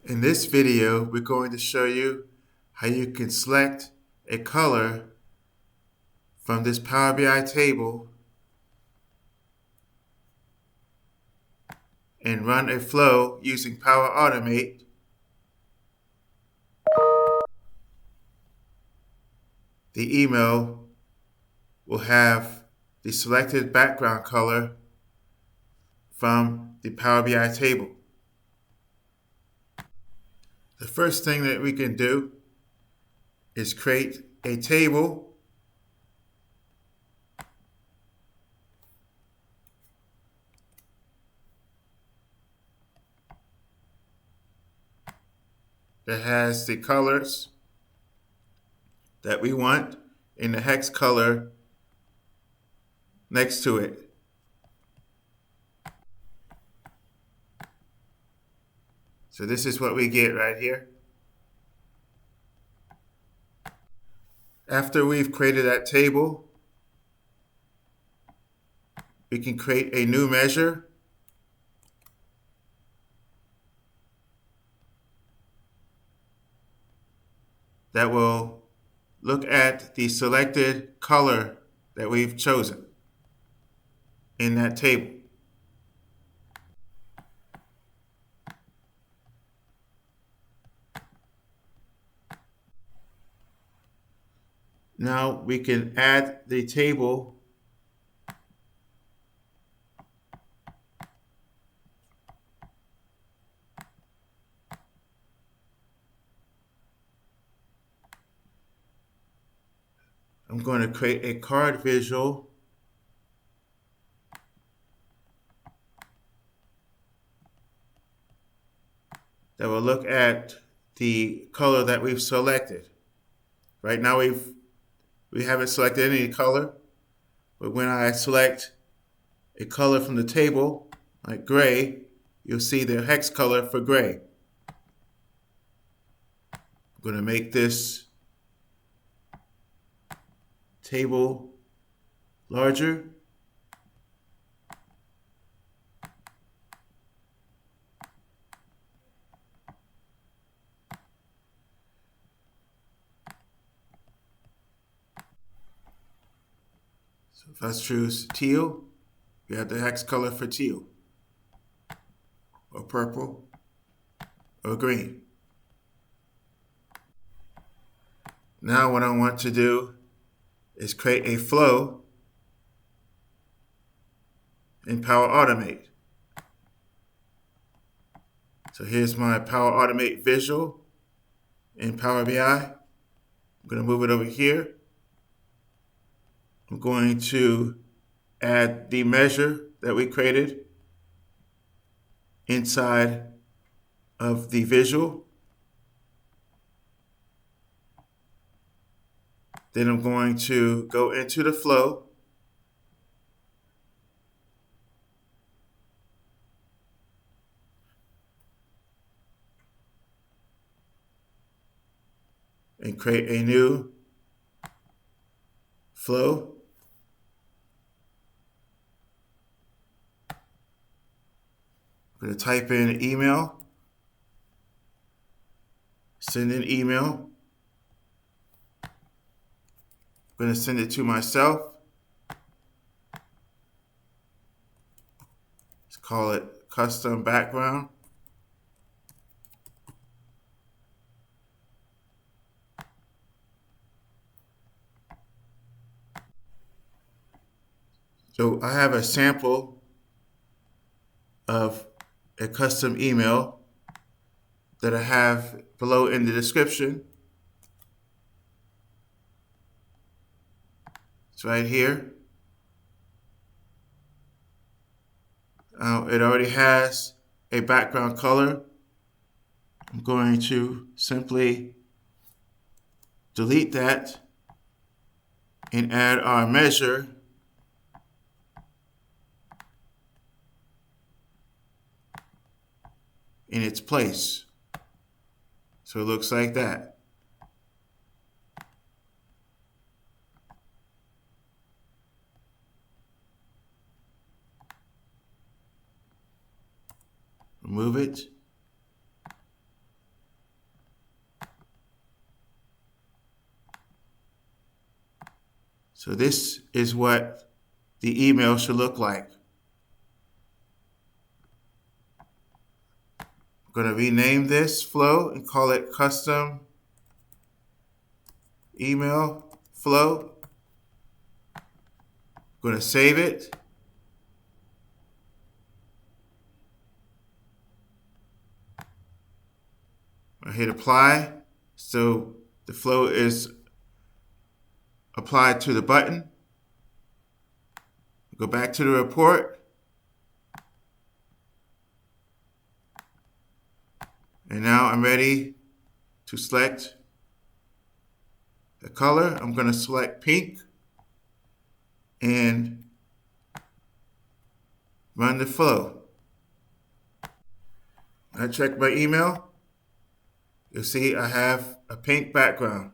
In this video, we're going to show you how you can select a color from this Power BI table and run a flow using Power Automate the email will have the selected background color from the Power BI table. The first thing that we can do is create a table that has the colors that we want in the hex color next to it. So this is what we get right here. After we've created that table, we can create a new measure that will look at the selected color that we've chosen in that table. Now we can add the table I'm going to create a card visual that will look at the color that we've selected. Right now we haven't selected any color, but when I select a color from the table, like gray, you'll see the hex color for gray. I'm going to make this table larger. So if I choose teal, we have the hex color for teal, or purple, or green. Now what I want to do is create a flow in Power Automate. So here's my Power Automate visual in Power BI. I'm going to move it over here. I'm going to add the measure that we created inside of the visual. Then I'm going to go into the flow and create a new flow. I'm going to type in email, send an email. I'm going to send it to myself. Let's call it custom background. So I have a sample of a custom email that I have below in the description. It's right here. It already has a background color. I'm going to simply delete that and add our measure in its place. So it looks like that. Remove it. So this is what the email should look like. I'm going to rename this flow and call it custom email flow. I'm going to save it. I hit apply. So the flow is applied to the button. Go back to the report. And now I'm ready to select the color. I'm going to select pink and run the flow. I check my email. You'll see I have a pink background.